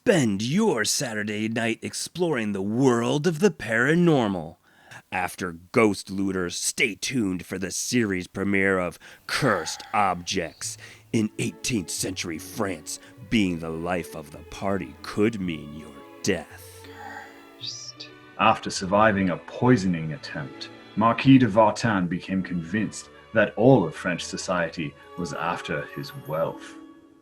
Spend your Saturday night exploring the world of the paranormal. After Ghost Looters, stay tuned for the series premiere of Cursed Objects. In 18th century France, being the life of the party could mean your death. After surviving a poisoning attempt, Marquis de Vartan became convinced that all of French society was after his wealth.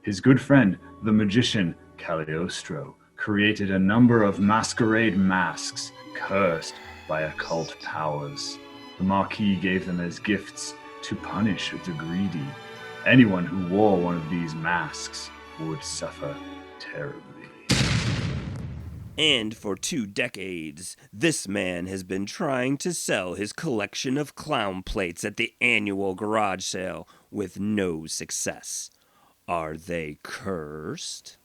His good friend, the magician Cagliostro, created a number of masquerade masks cursed by occult powers. The Marquis gave them as gifts to punish the greedy. Anyone who wore one of these masks would suffer terribly. And for 2 decades, this man has been trying to sell his collection of clown plates at the annual garage sale with no success. Are they cursed?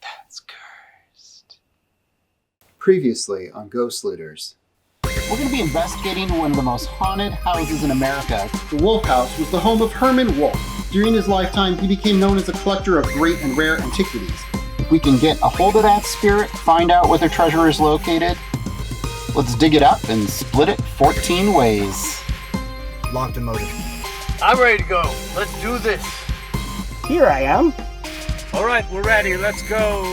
That's cursed. Previously on Ghost Looters. We're going to be investigating one of the most haunted houses in America. The Wulff House was the home of Herman Wulff. During his lifetime, he became known as a collector of great and rare antiquities. If we can get a hold of that spirit, find out where their treasure is located, let's dig it up and split it 14 ways. Locked and loaded. I'm ready to go. Let's do this. Here I am. All right, we're ready. Let's go.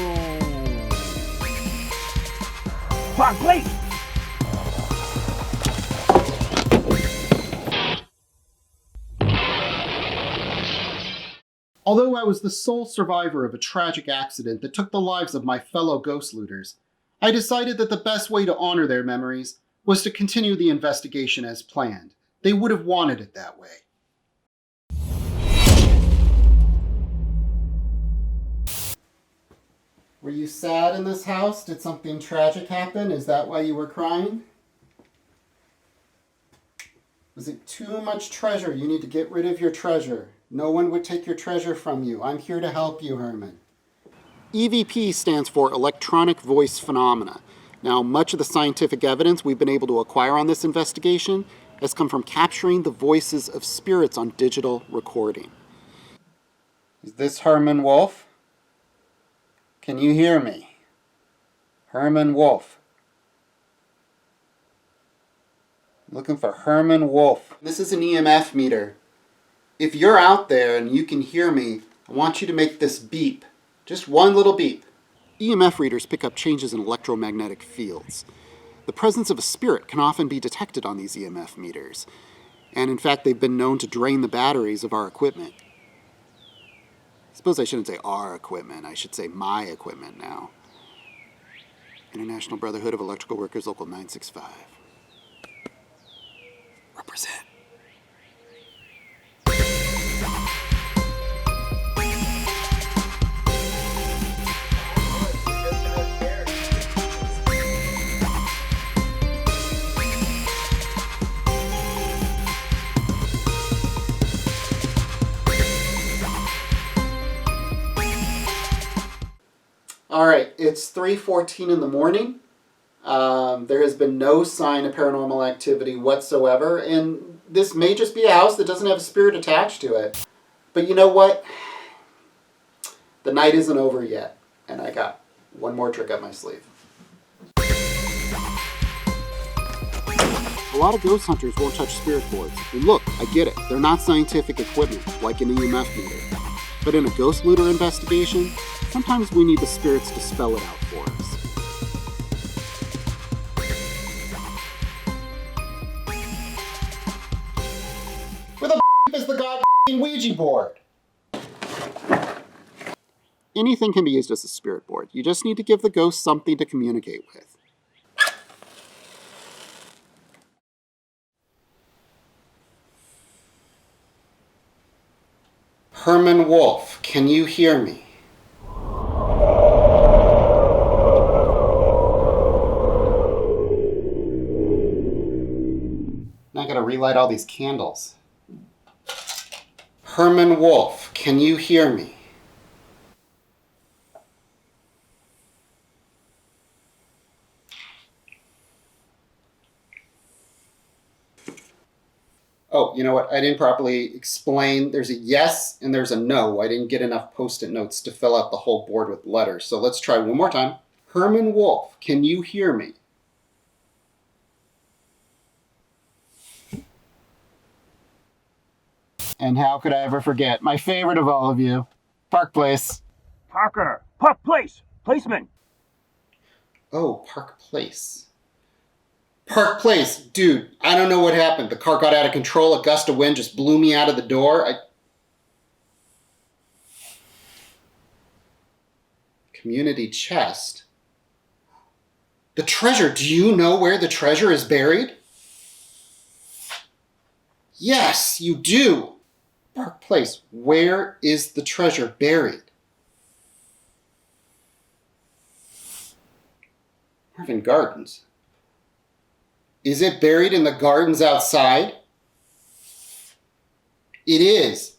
Fuck, wait! Although I was the sole survivor of a tragic accident that took the lives of my fellow ghost looters, I decided that the best way to honor their memories was to continue the investigation as planned. They would have wanted it that way. Were you sad in this house? Did something tragic happen? Is that why you were crying? Was it too much treasure? You need to get rid of your treasure. No one would take your treasure from you. I'm here to help you, Herman. EVP stands for Electronic Voice Phenomena. Now, much of the scientific evidence we've been able to acquire on this investigation has come from capturing the voices of spirits on digital recording. Is this Herman Wulff? Can you hear me? Herman Wulff. Looking for Herman Wulff. This is an EMF meter. If you're out there and you can hear me, I want you to make this beep. Just one little beep. EMF readers pick up changes in electromagnetic fields. The presence of a spirit can often be detected on these EMF meters. And in fact, they've been known to drain the batteries of our equipment. I suppose I shouldn't say our equipment. I should say my equipment now. International Brotherhood of Electrical Workers, Local 965. Represent. All right, it's 3:14 in the morning. There has been no sign of paranormal activity whatsoever, and this may just be a house that doesn't have a spirit attached to it. But you know what? The night isn't over yet, and I got one more trick up my sleeve. A lot of ghost hunters won't touch spirit boards. And look, I get it. They're not scientific equipment, like an EMF meter. But in a ghost looter investigation, sometimes we need the spirits to spell it out for us. Where the is the goddamn Ouija board? Anything can be used as a spirit board. You just need to give the ghost something to communicate with. Herman Wulff, can you hear me? Now I gotta relight all these candles. Herman Wulff, can you hear me? Oh, you know what? I didn't properly explain. There's a yes and there's a no. I didn't get enough Post-it notes to fill out the whole board with letters. So let's try one more time. Herman Wulff, can you hear me? And how could I ever forget my favorite of all of you, Park Place. Parker! Park Place! Policeman! Oh, Park Place. Park Place, dude, I don't know what happened. The car got out of control. A gust of wind just blew me out of the door. Community chest? The treasure. Do you know where the treasure is buried? Yes, you do. Park Place, where is the treasure buried? Marvin Gardens. Is it buried in the gardens outside? It is.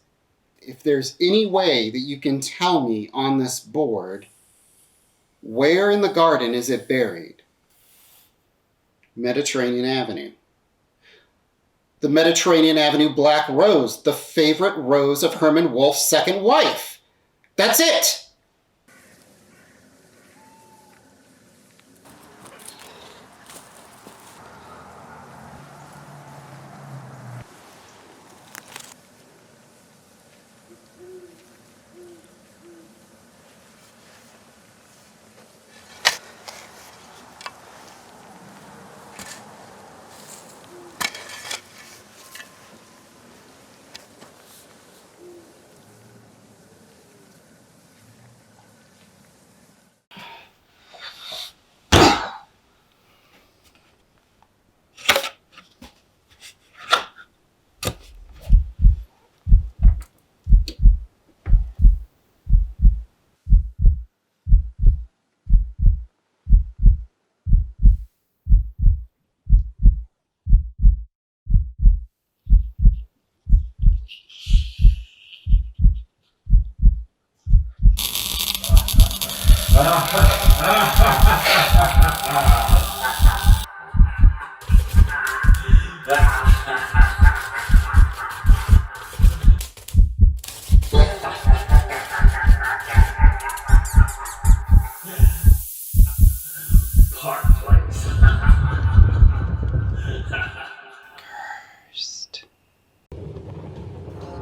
If there's any way that you can tell me on this board, where in the garden is it buried? Mediterranean Avenue. The Mediterranean Avenue Black Rose, the favorite rose of Herman Wulff's second wife. That's it!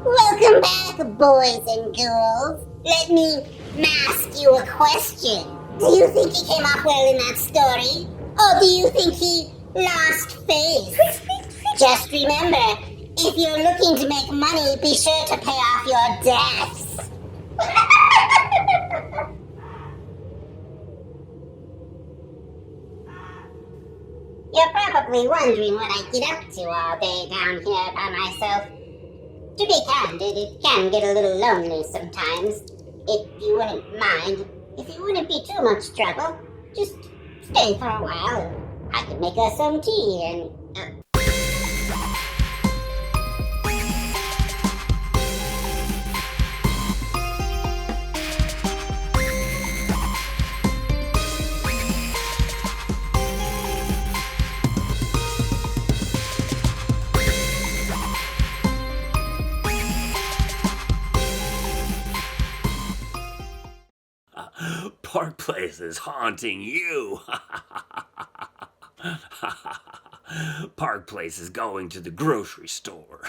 Welcome back, boys and girls. Let me ask you a question. Do you think he came off well in that story? Or do you think he lost face? Just remember, if you're looking to make money, be sure to pay off your debts. You're probably wondering what I get up to all day down here by myself. To be candid, it can get a little lonely sometimes. If you wouldn't mind, if it wouldn't be too much trouble, just stay for a while. I can make us some tea and... Park Place is haunting you. Park Place is going to the grocery store.